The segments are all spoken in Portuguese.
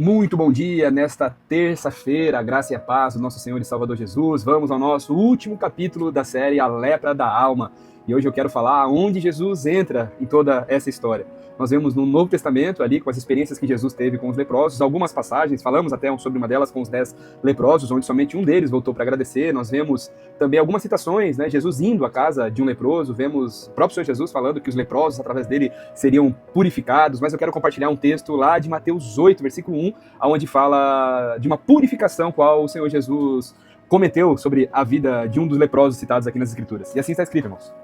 Muito bom dia nesta terça-feira, a graça e a paz do nosso Senhor e Salvador Jesus. Vamos ao nosso último capítulo da série A Lepra da Alma. E hoje eu quero falar onde Jesus entra em toda essa história. Nós vemos no Novo Testamento, ali com as experiências que Jesus teve com os leprosos, algumas passagens, falamos até sobre uma delas com os 10 leprosos, onde somente um deles voltou para agradecer. Nós vemos também algumas citações, né? Jesus indo à casa de um leproso, vemos o próprio Senhor Jesus falando que os leprosos, através dele, seriam purificados, mas eu quero compartilhar um texto lá de Mateus 8, versículo 1, onde fala de uma purificação qual o Senhor Jesus cometeu sobre a vida de um dos leprosos citados aqui nas Escrituras. E assim está escrito, irmãos.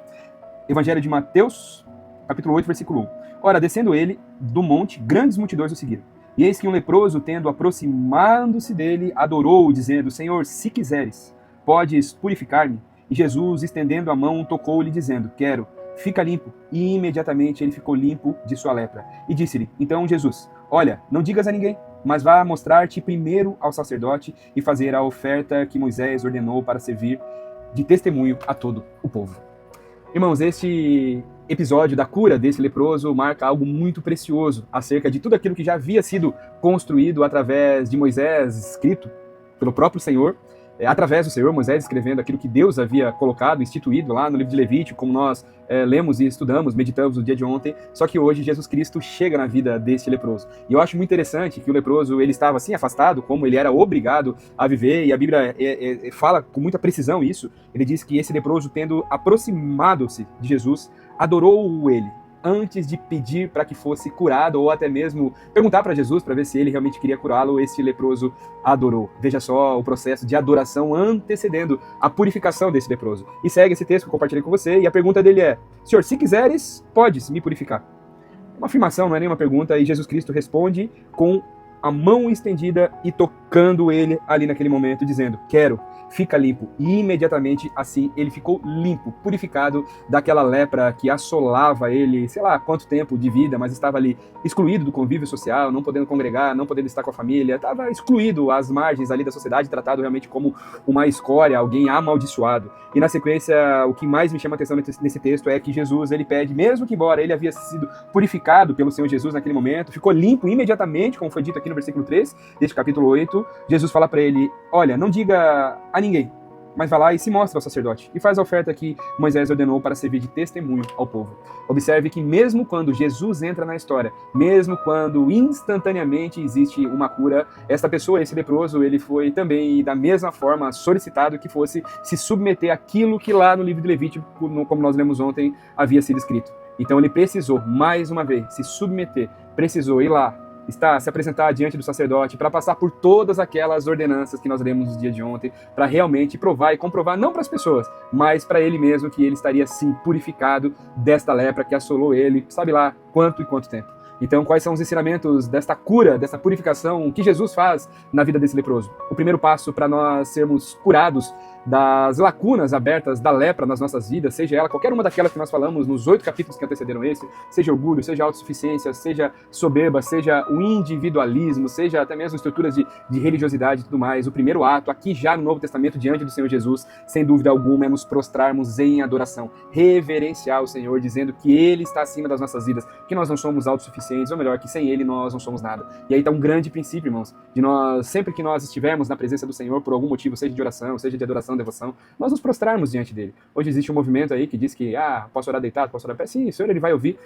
Evangelho de Mateus, capítulo 8, versículo 1. Ora, descendo ele do monte, grandes multidões o seguiram. E eis que um leproso, tendo aproximando-se dele, adorou-o, dizendo: Senhor, se quiseres, podes purificar-me. E Jesus, estendendo a mão, tocou-lhe, dizendo: Quero, fica limpo. E imediatamente ele ficou limpo de sua lepra. E disse-lhe então Jesus: Olha, não digas a ninguém, mas vá mostrar-te primeiro ao sacerdote e fazer a oferta que Moisés ordenou para servir de testemunho a todo o povo. Irmãos, este episódio da cura desse leproso marca algo muito precioso acerca de tudo aquilo que já havia sido construído através de Moisés, escrito pelo próprio Senhor, através do Senhor, Moisés escrevendo aquilo que Deus havia colocado, instituído lá no livro de Levítico, como nós lemos e estudamos, meditamos no dia de ontem, só que hoje Jesus Cristo chega na vida deste leproso. E eu acho muito interessante que o leproso, ele estava assim afastado, como ele era obrigado a viver, e a Bíblia fala com muita precisão isso. Ele diz que esse leproso, tendo aproximado-se de Jesus, adorou ele, antes de pedir para que fosse curado, ou até mesmo perguntar para Jesus para ver se ele realmente queria curá-lo. Este leproso adorou. Veja só o processo de adoração antecedendo a purificação desse leproso. E segue esse texto que eu compartilhei com você, e a pergunta dele é: Senhor, se quiseres, podes me purificar? Uma afirmação, não é nenhuma pergunta, e Jesus Cristo responde com a mão estendida e tocando ele ali naquele momento, dizendo: Quero, fica limpo. E imediatamente assim ele ficou limpo, purificado daquela lepra que assolava ele, sei lá quanto tempo de vida, mas estava ali excluído do convívio social, não podendo congregar, não podendo estar com a família, estava excluído às margens ali da sociedade, tratado realmente como uma escória, alguém amaldiçoado. E na sequência, o que mais me chama a atenção nesse texto é que Jesus, ele pede, mesmo que embora ele havia sido purificado pelo Senhor Jesus naquele momento, ficou limpo imediatamente, como foi dito aqui no versículo 3 deste capítulo 8, Jesus fala para ele: olha, não diga a ninguém, mas vai lá e se mostra ao sacerdote e faz a oferta que Moisés ordenou para servir de testemunho ao povo. Observe que mesmo quando Jesus entra na história, mesmo quando instantaneamente existe uma cura, esta pessoa, esse leproso, ele foi também da mesma forma solicitado que fosse se submeter àquilo que lá no livro de Levítico, como nós lemos ontem, havia sido escrito. Então ele precisou, mais uma vez, se submeter, precisou ir lá, se apresentar diante do sacerdote para passar por todas aquelas ordenanças que nós lemos no dia de ontem, para realmente provar e comprovar, não para as pessoas, mas para ele mesmo, que ele estaria sim purificado desta lepra que assolou ele, sabe lá quanto e quanto tempo. Então, quais são os ensinamentos desta cura, dessa purificação que Jesus faz na vida desse leproso? O primeiro passo para nós sermos curados das lacunas abertas da lepra nas nossas vidas, seja ela qualquer uma daquelas que nós falamos nos 8 capítulos que antecederam esse, seja orgulho, seja autossuficiência, seja soberba, seja o individualismo, seja até mesmo estruturas de religiosidade e tudo mais. O primeiro ato, aqui já no Novo Testamento, diante do Senhor Jesus, sem dúvida alguma, é nos prostrarmos em adoração, reverenciar o Senhor, dizendo que Ele está acima das nossas vidas, que nós não somos autossuficientes, ou melhor, que sem Ele nós não somos nada. E aí está um grande princípio, irmãos, de nós, sempre que nós estivermos na presença do Senhor, por algum motivo, seja de oração, seja de adoração, devoção, nós nos prostrarmos diante dele. Hoje existe um movimento aí que diz que, posso orar deitado, posso orar pé. Sim, o Senhor, ele vai ouvir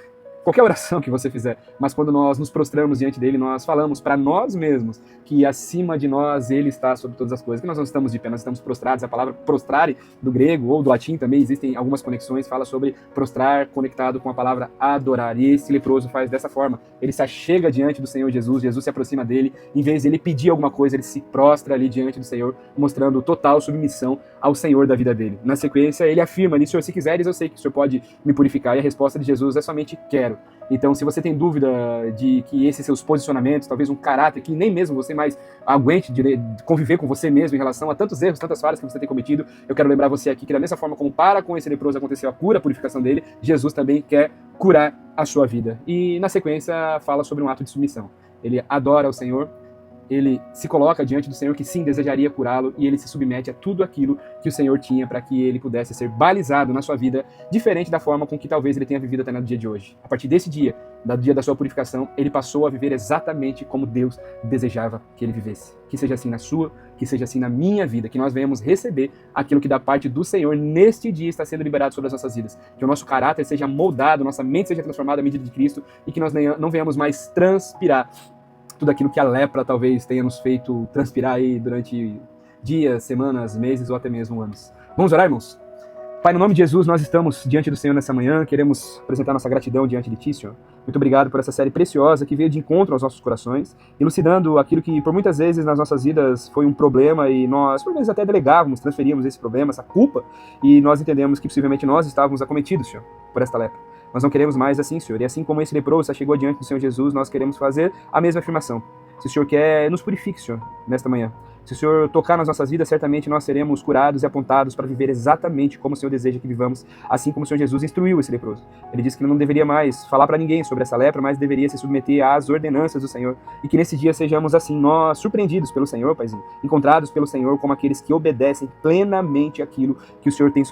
qualquer oração que você fizer, mas quando nós nos prostramos diante dele, nós falamos para nós mesmos que acima de nós ele está sobre todas as coisas, que nós não estamos de pé, nós estamos prostrados. A palavra prostrare, do grego ou do latim também, existem algumas conexões, fala sobre prostrar conectado com a palavra adorar, e esse leproso faz dessa forma. Ele se achega diante do Senhor Jesus, Jesus se aproxima dele, em vez de ele pedir alguma coisa, ele se prostra ali diante do Senhor, mostrando total submissão ao Senhor da vida dele. Na sequência, ele afirma: Senhor, se quiseres, eu sei que o Senhor pode me purificar, e a resposta de Jesus é somente: quero. Então, se você tem dúvida de que esses seus posicionamentos, talvez um caráter que nem mesmo você mais aguente de conviver com você mesmo em relação a tantos erros, tantas falhas que você tem cometido, eu quero lembrar você aqui que da mesma forma como para com esse leproso aconteceu a cura, a purificação dele, Jesus também quer curar a sua vida. E na sequência fala sobre um ato de submissão. Ele adora o Senhor, ele se coloca diante do Senhor que sim, desejaria curá-lo, e ele se submete a tudo aquilo que o Senhor tinha para que ele pudesse ser balizado na sua vida, diferente da forma com que talvez ele tenha vivido até no dia de hoje. A partir desse dia, do dia da sua purificação, ele passou a viver exatamente como Deus desejava que ele vivesse. Que seja assim na sua, que seja assim na minha vida, que nós venhamos receber aquilo que da parte do Senhor neste dia está sendo liberado sobre as nossas vidas. Que o nosso caráter seja moldado, nossa mente seja transformada à medida de Cristo e que nós não venhamos mais transpirar tudo aquilo que a lepra talvez tenha nos feito transpirar aí durante dias, semanas, meses ou até mesmo anos. Vamos orar, irmãos? Pai, no nome de Jesus, nós estamos diante do Senhor nessa manhã, queremos apresentar nossa gratidão diante de Ti, Senhor. Muito obrigado por essa série preciosa que veio de encontro aos nossos corações, elucidando aquilo que por muitas vezes nas nossas vidas foi um problema e nós por vezes até delegávamos, transferíamos esse problema, essa culpa, e nós entendemos que possivelmente nós estávamos acometidos, Senhor, por esta lepra. Nós não queremos mais assim, Senhor, e assim como esse leproso chegou diante do Senhor Jesus, nós queremos fazer a mesma afirmação. Se o Senhor quer, nos purifique, Senhor, nesta manhã. Se o Senhor tocar nas nossas vidas, certamente nós seremos curados e apontados para viver exatamente como o Senhor deseja que vivamos, assim como o Senhor Jesus instruiu esse leproso. Ele disse que não deveria mais falar para ninguém sobre essa lepra, mas deveria se submeter às ordenanças do Senhor. E que nesse dia sejamos assim, nós surpreendidos pelo Senhor, Paizinho, encontrados pelo Senhor como aqueles que obedecem plenamente aquilo que o Senhor tem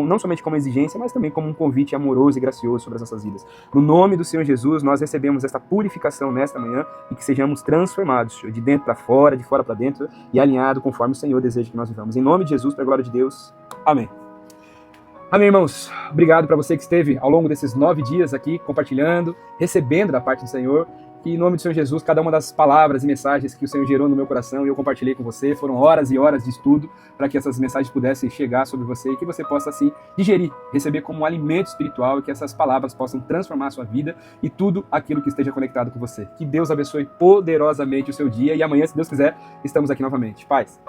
não somente como exigência, mas também como um convite amoroso e gracioso sobre as nossas vidas. No nome do Senhor Jesus, nós recebemos esta purificação nesta manhã e que sejamos transformados, Senhor, de dentro para fora, de fora para dentro, e alinhado conforme o Senhor deseja que nós vivamos. Em nome de Jesus, para a glória de Deus. Amém. Amém, irmãos. Obrigado para você que esteve ao longo desses 9 dias aqui, compartilhando, recebendo da parte do Senhor. Que em nome do Senhor Jesus, cada uma das palavras e mensagens que o Senhor gerou no meu coração e eu compartilhei com você, foram horas e horas de estudo para que essas mensagens pudessem chegar sobre você e que você possa, assim, digerir, receber como um alimento espiritual e que essas palavras possam transformar a sua vida e tudo aquilo que esteja conectado com você. Que Deus abençoe poderosamente o seu dia e amanhã, se Deus quiser, estamos aqui novamente. Paz.